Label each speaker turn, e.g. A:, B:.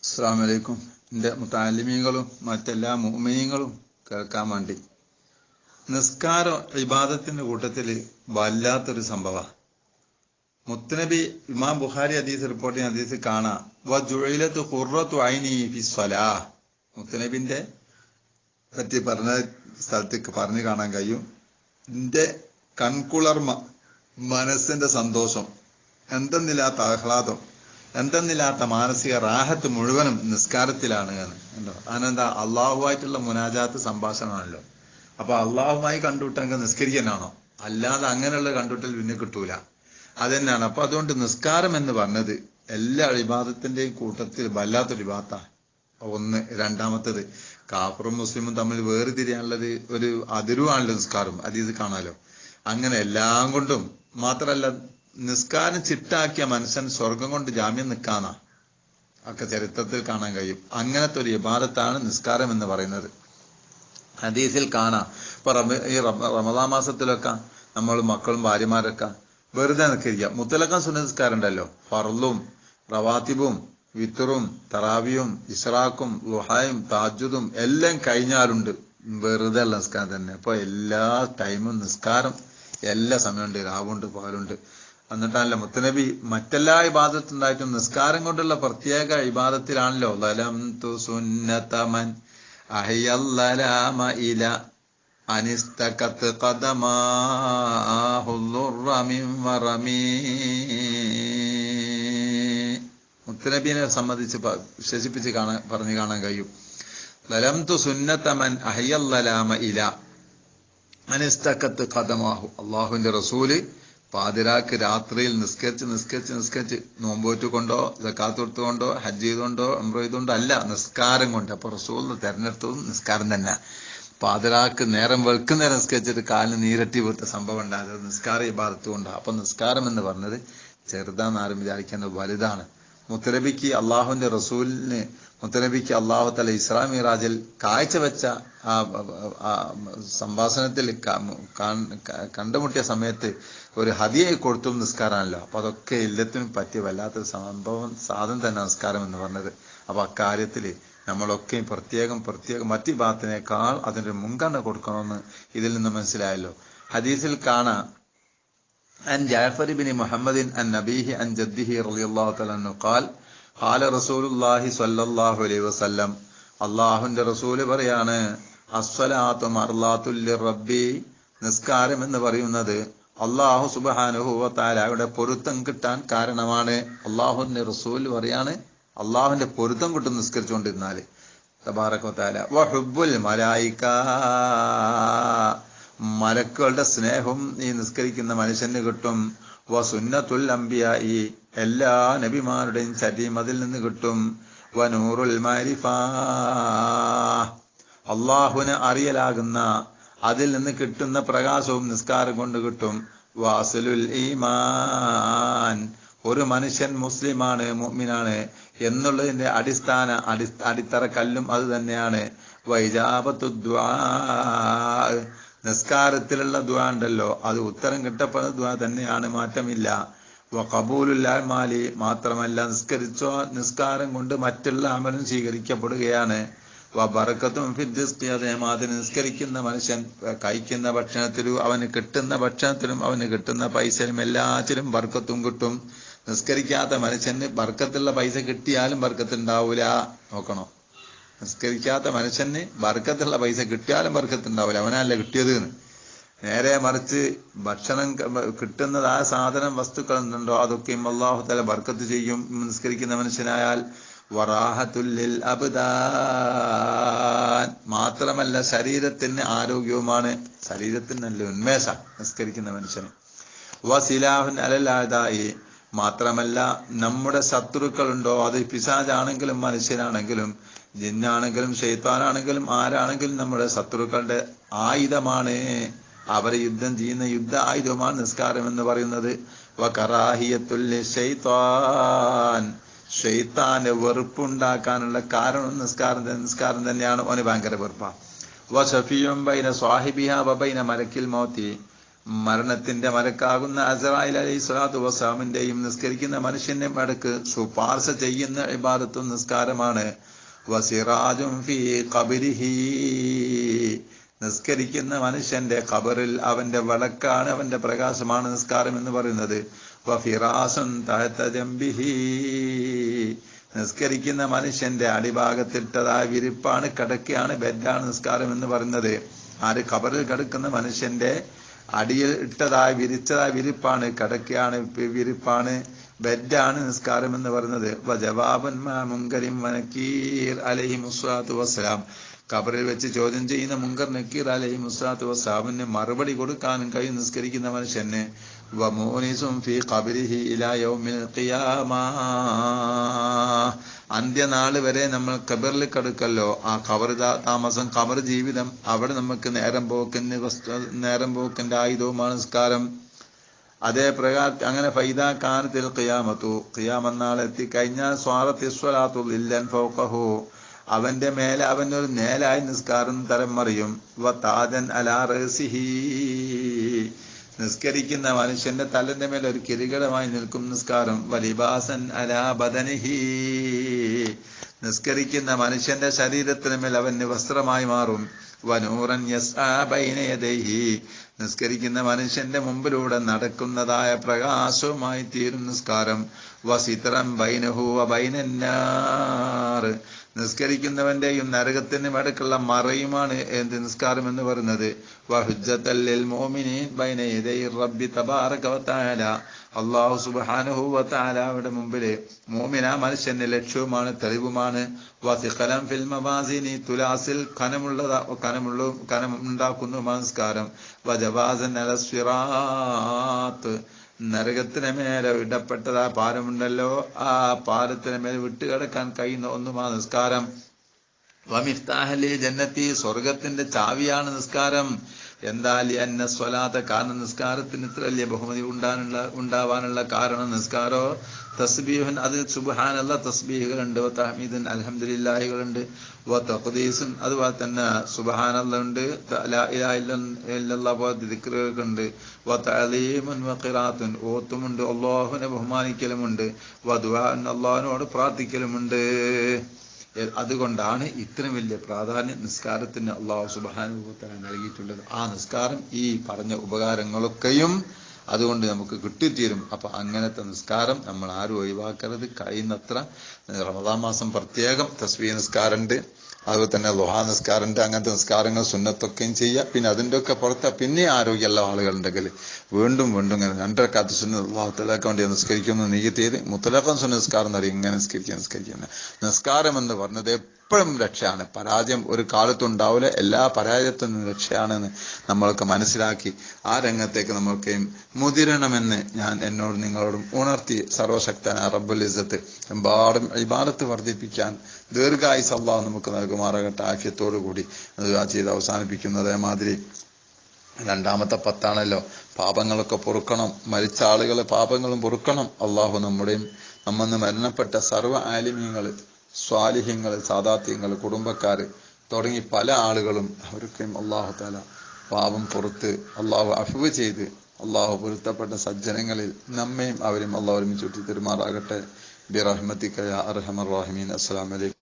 A: അസ്സലാമു അലൈക്കും. എൻ്റെ മുത്തഅല്ലിമീങ്ങളും മറ്റെല്ലാ മുഅ്മിനീങ്ങളും കേൾക്കാൻ വേണ്ടി, നിസ്കാരം ഇബാദത്തിന്റെ കൂട്ടത്തിൽ വല്ലാത്തൊരു സംഭവമാണ്. മുത്തനബി ഇമാം ബുഖാരി ഹദീസ് റിപ്പോർട്ട് ചെയ്യുന്ന ഹദീസ് കാണാം, വജുഇലതു ഖുർറത്തു ഐനി ഫി സ്വലാഹ്. മുത്തനബിന്റെ പറ്റി പറഞ്ഞ സ്ഥലത്തേക്ക് പറഞ്ഞു കാണാൻ കഴിയും. എന്റെ കൺകുളർമ, മനസ്സിന്റെ സന്തോഷം, എന്തെന്നില്ലാത്ത ആഹ്ലാദം, എന്തെന്നില്ലാത്ത മാനസിക റാഹത്ത് മുഴുവനും നിസ്കാരത്തിലാണ് എന്ന്. അതിനെന്താ? അള്ളാഹുവായിട്ടുള്ള മുനാജാത്ത് സംഭാഷണമാണല്ലോ. അപ്പൊ അള്ളാഹുമായി കണ്ടുവിട്ടെങ്കിൽ നിസ്കരിക്കാനാണോ? അല്ലാതെ അങ്ങനെയുള്ള കണ്ടുവിട്ടൽ പിന്നെ കിട്ടൂല. അതെന്നാണ്. അപ്പൊ അതുകൊണ്ട് നിസ്കാരം എന്ന് പറഞ്ഞത് എല്ലാ ഇബാദത്തിന്റെയും കൂട്ടത്തിൽ വല്ലാത്തൊരു ഇബാദത്താണ്. ഒന്ന്. രണ്ടാമത്തത്, കാഫറും മുസ്ലിമും തമ്മിൽ വേർതിരിയാനുള്ളത് ഒരു അതിരുവാണല്ലോ നിസ്കാരം. അത് കാണാലോ. അങ്ങനെ എല്ലാം കൊണ്ടും മാത്രല്ല, നിസ്കാരം ചിട്ടാക്കിയ മനുഷ്യൻ സ്വർഗം കൊണ്ട് ജാമ്യം നിൽക്കാനാ ഒക്കെ ചരിത്രത്തിൽ കാണാൻ കഴിയും. അങ്ങനത്തെ ഒരു ഇബാദത്താണ് നിസ്കാരം എന്ന് പറയുന്നത്. ഹദീസിൽ കാണാം. ഇപ്പൊ ഈ റമദാൻ മാസത്തിലൊക്കെ നമ്മൾ മക്കളും ഭാര്യമാരൊക്കെ വെറുതെ നിൽക്കുക. മുത്തലക്കം സുന്നത്ത് നിസ്കാരം ഉണ്ടല്ലോ, ഫർളും റവാത്തിബും വിത്തറും തറാവിയും ഇസ്റാഖും ളുഹായും തഹജ്ജുദും എല്ലാം കഴിഞ്ഞാലുണ്ട് വെറുതെ ഉള്ള നിസ്കാരം തന്നെ. അപ്പൊ എല്ലാ ടൈമും നിസ്കാരം എല്ലാ സമയമുണ്ട്, രാവുണ്ട് പകലുണ്ട്. എന്നിട്ടല്ല മുത്തനബി മറ്റെല്ലാ ഇബാദത്തുണ്ടായിട്ടും നിസ്കാരം കൊണ്ടുള്ള പ്രത്യേക ഇബാദത്തിലാണല്ലോ ലലംതു സുന്നതമൻ അഹ്യല്ലലാമ ഇല അനിസ്തകത് ഖദമാഹുല്ലുറ മിൻ വറമീ. മുത്തനബിനെ സംബന്ധിച്ച് വിശേഷിപ്പിച്ച് പറഞ്ഞു കാണാൻ കഴിയും. ലലംതു സുന്നതമൻ അഹ്യല്ലലാമ ഇല അനിസ്തകത് ഖദമാഹു. അള്ളാഹുവിന്റെ റസൂല് പാതിരാക്ക് രാത്രിയിൽ നിസ്കരിച്ച് നോമ്പോറ്റുകൊണ്ടോ സക്കാത്ത് കൊടുത്തുകൊണ്ടോ ഹജ്ജ് ചെയ്തുകൊണ്ടോ ഉംറ ചെയ്തുകൊണ്ടോ അല്ല, നിസ്കാരം കൊണ്ട്. അപ്പൊ റസൂൽ തെരഞ്ഞെടുത്തതും നിസ്കാരം തന്നെ. പാതിരാക്ക് നേരം വെളുക്കുന്നേരം നിസ്കരിച്ചിട്ട് കാലിന് നീരട്ടി വീർത്ത സംഭവം ഉണ്ടായത് നിസ്കാര ഇബാദത്ത് കൊണ്ടാണ്. അപ്പൊ നിസ്കാരം എന്ന് പറഞ്ഞത് ചെറുതാന്ന് ആരും വിചാരിക്കുന്നത് വലുതാണ്. മുത്തനബിക്ക് അള്ളാഹുവിന്റെ റസൂലിന് മുത്തനബിക്ക് അള്ളാഹു തആല ഇസ്രാ മിറാജിൽ കാഴ്ചവെച്ച ആ സംഭാഷണത്തിൽ കണ്ടുമുട്ടിയ സമയത്ത് ഒരു ഹദിയ കൊടുത്തും നിസ്കാരമാണല്ലോ. അപ്പൊ അതൊക്കെ എല്ലാത്തിനും പറ്റിയ വല്ലാത്തൊരു സംഭവം, സാധനം തന്നെ നിസ്കാരം എന്ന് പറഞ്ഞത്. അപ്പൊ അക്കാര്യത്തില് നമ്മളൊക്കെ പ്രത്യേകം മറ്റു ഇബാദത്തിനേക്കാൾ അതിന്റെ മുൻഗണന കൊടുക്കണമെന്ന് ഇതിൽ നിന്ന് മനസ്സിലായല്ലോ. ഹദീസിൽ കാണാം, عن جعفر بن محمد عن نبيه عن جده رضي الله تعالى عنه قال قال رسول الله صلى الله عليه وسلم. അള്ളാഹുവിന്റെ റസൂല് പറയാണ്, അസ്സലാത്തു മർളാത്തുൽ ലിറബ്ബി. നിസ്കാരം എന്ന് പറയുന്നത് അള്ളാഹു സുബ്ഹാനഹു വ തആലയുടെ പൊരുത്തം കിട്ടാൻ കാരണമാണ്. അള്ളാഹുവിന്റെ റസൂൽ പറയാണ്, അള്ളാഹുവിന്റെ പൊരുത്തം കിട്ടും നിസ്കരിച്ചുകൊണ്ടിരുന്നാല്. തബാറക വ തആല വ ഹുബ്ബുൽ മലായിക. മലക്കുകളുടെ സ്നേഹം ഈ നിസ്കരിക്കുന്ന മനുഷ്യന് കിട്ടും. വ സുന്നത്തുൽ അംബിയായി. എല്ലാ നബിമാരുടെയും ചര്യം അതിൽ നിന്ന് കിട്ടും. വ നൂറുൽ മാരിഫ. അള്ളാഹുവിനെ അറിയലാകുന്ന അതിൽ നിന്ന് കിട്ടുന്ന പ്രകാശവും നിസ്കാരം കൊണ്ട് കിട്ടും. വാസിലുൽ ഈമാൻ. ഒരു മനുഷ്യൻ മുസ്ലിമാണ്, മുഅ്മിനാണ് എന്നുള്ളതിന്റെ അടിത്തറ കല്ലും അത് തന്നെയാണ്. വൈജാബത്തു ദുആ. നിസ്കാരത്തിലുള്ള ദുആ ഉണ്ടല്ലോ, അത് ഉത്തരം കിട്ടപ്പെടുന്ന ദുആ തന്നെയാണ്, മാറ്റമില്ല. വ ഖബൂലുൽ അഅ്മാലി. മാത്രമല്ല നിസ്കാരം കൊണ്ട് മറ്റുള്ള അമലും സ്വീകരിക്കപ്പെടുകയാണ്. വ ബറകത്തും ഫിദ് റിസ്ഖി. അതേമാതിരി നിസ്കരിക്കുന്ന മനുഷ്യൻ കഴിക്കുന്ന ഭക്ഷണത്തിലും അവന് കിട്ടുന്ന ഭക്ഷണത്തിലും അവന് കിട്ടുന്ന പൈസയിലും എല്ലാത്തിലും ബർക്കത്തും കിട്ടും. നിസ്കരിക്കാത്ത മനുഷ്യന് ബർക്കത്തുള്ള പൈസ കിട്ടിയാലും ബർക്കത്തുണ്ടാവൂല. നോക്കണോ, നിസ്കരിക്കാത്ത മനുഷ്യന് ബർക്കത്തുള്ള പൈസ കിട്ടിയാലും ബർക്കത്തുണ്ടാവില്ല, അവനല്ല കിട്ടിയത്. നേരെ മറിച്ച് ഭക്ഷണം കിട്ടുന്നത് ആ സാധനം വസ്തുക്കൾ എന്തുണ്ടോ അതൊക്കെയും അല്ലാഹു തആല ബർക്കത്ത് ചെയ്യും നിസ്കരിക്കുന്ന മനുഷ്യനായാൽ. വറാഹത്തുൽ അബ്ദാൻ. മാത്രമല്ല ശരീരത്തിന് ആരോഗ്യവുമാണ്, ശരീരത്തിന് നല്ല ഉന്മേഷ നിസ്കരിക്കുന്ന മനുഷ്യന്. വസിലാഹുൻ അലൽ അദായി. മാത്രമല്ല നമ്മുടെ ശത്രുക്കളുണ്ടോ, അത് പിശാചാണെങ്കിലും മനുഷ്യനാണെങ്കിലും ജിന്നാണെങ്കിലും ശൈത്താനാണെങ്കിലും ആരാണെങ്കിലും നമ്മുടെ ശത്രുക്കളുടെ ആയുധമാണ്. അവരെ യുദ്ധം ചെയ്യുന്ന യുദ്ധ ആയുധമാണ് നിസ്കാരം എന്ന് പറയുന്നത്. വകറാഹിയത്തുൽ ശൈത്താൻ. ശൈത്താന്റെ വെറുപ്പുണ്ടാക്കാനുള്ള കാരണം നിസ്കാരം തന്നെയാണ്. ഓന് ഭയങ്കര വെറുപ്പാ. വശഫിയും ബൈന സ്വാഹിബിഹ വബൈന മലക്കിൽ മൗത്തി. മരണത്തിന്റെ മലക്കാകുന്ന അസ്റായിൽ അലൈഹി സ്വലാത്തു വസ്സലാമിന്റെയും നിസ്കരിക്കുന്ന മനുഷ്യന്റെ മടക്ക് ശുപാർശ ചെയ്യുന്ന ഇബാദത്തും നിസ്കാരമാണ്. വസിറാജും ഫീ ഖബരിഹി, നിസ്കരിക്കുന്ന മനുഷ്യന്റെ ഖബറിൽ അവന്റെ വിളക്കാണ്, അവന്റെ പ്രകാശമാണ് നിസ്കാരം എന്ന് പറയുന്നത്. വഫിറാസുൻ തഹത ജംബിഹി, നിസ്കരിക്കുന്ന മനുഷ്യന്റെ അടിഭാഗത്തിട്ടതായ വിരിപ്പാണ്, കിടക്കയാണ്, ബെഡാണ് നിസ്കാരം എന്ന് പറയുന്നത്. ആര്? ഖബറിൽ കിടക്കുന്ന മനുഷ്യന്റെ അടിയിൽ ഇട്ടതായ വിരിച്ചതായ വിരിപ്പാണ്, കിടക്കയാണ്, വിരിപ്പാണ്, ബെഡാണ് നിസ്കാരം എന്ന് പറയുന്നത്. വജവാബൻ മാ മുൻകരിൻ വനക്കീർ അലൈഹിമുസ്സലാത്തു വസ്സലാം, ഖബറിൽ വെച്ച് ചോദ്യം ചെയ്യുന്ന മുൻകർ നക്കീർ അലൈഹിമുസ്സലാത്തു വസ്സലാമിന് മറുപടി കൊടുക്കാനും കഴിയും നിസ്കരിക്കുന്ന മനുഷ്യന്. വമൂനിസും ഫീ ഖബരിഹി ഇലാ യൗമിൽ ഖിയാമ, അന്ത്യനാള് വരെ നമ്മൾ ഖബറിൽ കിടക്കല്ലോ, ആ ഖബർ താമസം, ഖബർ ജീവിതം, അവിടെ നമുക്ക് നേരം പോക്കിന്റെ ആയുധവുമാണ് നിസ്കാരം. അതേ പ്രകാരം അങ്ങനെ ഫൈദാ കാനത്തിൽ ഖിയാമത്തു, ഖിയാമത്ത് എത്തിക്കഴിഞ്ഞാൽ സ്വാറത്തി സ്വലാത്തു ലില്ലൻ ഫൗഖഹു, അവന്റെ മേലെ അവനൊരു നേലായി നിസ്കാരം തരം മറിയും. വതാദൻ അലാ റസിഹി, നിസ്കരിക്കുന്ന മനുഷ്യന്റെ തലന്റെ മേൽ ഒരു കിരീടമായി നിൽക്കും നിസ്കാരം. വലിബാസൻ അലാ ബദനിഹി, നിസ്കരിക്കുന്ന മനുഷ്യന്റെ ശരീരത്തിന് മേൽ അവന് വസ്ത്രമായി മാറും. വനൂറൻ യസ്ആ ബൈന യദൈഹി, നിസ്കരിക്കുന്ന മനുഷ്യന്റെ മുമ്പിലൂടെ നടക്കുന്നതായ പ്രകാശവുമായി തീരും നിസ്കാരം. വസിത്രം ബൈനഹു വബൈനന്നാർ, നിസ്കരിക്കുന്നവന്റെയും നരകത്തിനും ഇടയ്ക്കുള്ള മറയുമാണ് എന്ത് നിസ്കാരം എന്ന് പറയുന്നത്. വഹുജ്ജത്തൽ ലിൽ മുഅ്മിനീൻ ബൈന യദൈ റബ്ബി തബാറക വതആല, അല്ലാഹു സുബ്ഹാനഹു വതആലയുടെ മുമ്പില് മുഅ്മിന മനുഷ്യന്റെ ലക്ഷ്യവുമാണ്, തെളിവുമാണ്. വസിഖലം ഫിൽ മവാസിനി, തുലാസിൽ കനമുണ്ടാക്കുന്നു നമസ്കാരം. വജവാസൻ അല സിറാത്ത്, നരകത്തിന് മേലെ ഇടപ്പെട്ടതാ പാലമുണ്ടല്ലോ, ആ പാലത്തിന് മേലെ വിട്ടുകിടക്കാൻ കഴിയുന്ന ഒന്നുമാണ് നിസ്കാരം. വമിഫ്താഹലി ജന്നത്തി, സ്വർഗത്തിന്റെ ചാവിയാണ് നിസ്കാരം. എന്താലി അന്ന സ്വലാത്ത, കാരണം നിസ്കാരത്തിന് ഇത്ര വലിയ ബഹുമതി ഉണ്ടാവാനുള്ള കാരണം നിസ്കാരോ തസ്ബീഹുൻ, അത് സുബ്ഹാനല്ലാ തസ്ബീഹുകളുണ്ട്, തഹ്മീദുൻ അൽഹംദുലില്ലാഹികളുണ്ട്, തഖ്ദീസുൻ അതുപോലെ തന്നെ സുബ്ഹാനല്ലാഹ് ഉണ്ട്, ലാ ഇലാഹ ഇല്ലല്ലാഹ് പോലത്തെ ദിക്റുകളുണ്ട്, തഅലീമുൻ വഖിറാത്തുൻ, ഓത്തുമുണ്ട്, അല്ലാഹുവിനെ ബഹുമാനിക്കലുമുണ്ട്, ദുആഉൻ അല്ലാഹുവിനോട് പ്രാർത്ഥിക്കലുമുണ്ട്. അതുകൊണ്ടാണ് ഇത്രയും വലിയ പ്രാധാന്യം നിസ്കാരത്തിന് അല്ലാഹു സുബ്ഹാനഹു വ തആല നൽകിയിട്ടുള്ളത്. ആ നിസ്കാരം ഈ പറഞ്ഞ ഉപകാരങ്ങളൊക്കെയും അതുകൊണ്ട് നമുക്ക് കിട്ടിത്തീരും. അപ്പൊ അങ്ങനത്തെ നിസ്കാരം നമ്മൾ ആരും ഒഴിവാക്കരുത്. കഴിയുന്നത്ര റമദാൻ മാസം പ്രത്യേകം തസ്ബീഹ് നിസ്കാരമുണ്ട്, അതുപോലെ തന്നെ ദുഹാ നിസ്കാരമുണ്ട്. അങ്ങനത്തെ നിസ്കാരങ്ങൾ സുന്നത്തൊക്കെയും ചെയ്യുക. പിന്നെ അതിൻ്റെ ഒക്കെ പുറത്ത് പിന്നെ ആരോഗ്യമുള്ള ആളുകളുണ്ടെങ്കിൽ വീണ്ടും ഇങ്ങനെ 2 റക്അത്ത് സുന്നത്ത് അല്ലാഹു തആലക്ക് വേണ്ടി നിസ്കരിക്കുന്നു നിയ്യത്ത് ചെയ്ത് മുത്തലഖൻ സുന്നത്ത് നിസ്കാരം എന്ന് പറയും. ഇങ്ങനെ നിസ്കരിക്കുന്ന നിസ്കാരം എന്ന് പറഞ്ഞത് എപ്പോഴും രക്ഷയാണ്. പരാജയം ഒരു കാലത്തും ഉണ്ടാവില്ല, എല്ലാ പരാജയത്തിനും രക്ഷയാണെന്ന് നമ്മൾക്ക് മനസ്സിലാക്കി ആ രംഗത്തേക്ക് നമ്മൾക്ക് മുതിരണമെന്ന് ഞാൻ എന്നോട് നിങ്ങളോടും ഉണർത്തി. സർവശക്തനായ റബ്ബുൽ ഇസ്സത്ത് എമ്പാടും ഇബാദത്ത് വർദ്ധിപ്പിക്കാൻ ദീർഘായുസ്സ് അല്ലാഹു നമുക്ക് നൽകുമാറാകട്ടെ. ആഫിയത്തോടു കൂടി ചെയ്ത് അവസാനിപ്പിക്കുന്നത്. അതേമാതിരി 2ാമത്തെ 10 പാപങ്ങളൊക്കെ പൊറുക്കണം, മരിച്ച ആളുകളെ പാപങ്ങളും പൊറുക്കണം. അള്ളാഹു നമ്മന്ന് മരണപ്പെട്ട സർവ്വ ആലിമീങ്ങള്, സ്വാലിഹ്യങ്ങള്, സാദാത്യങ്ങള്, കുടുംബക്കാര് തുടങ്ങി പല ആളുകളും അവർക്കും അള്ളാഹു തആല പാപം പുറത്ത് അള്ളാഹു അഫ്വ് ചെയ്ത് അള്ളാഹു പൊരുത്തപ്പെട്ട സജ്ജനങ്ങളിൽ നമ്മയും അവരും അള്ളാഹു ഒരുമിച്ച് ചുറ്റി തെരുമാറാകട്ടെ. ബിറഹ്മതിക യാ അർഹമർ റഹീമീൻ. അസ്സലാമു അലൈക്കും.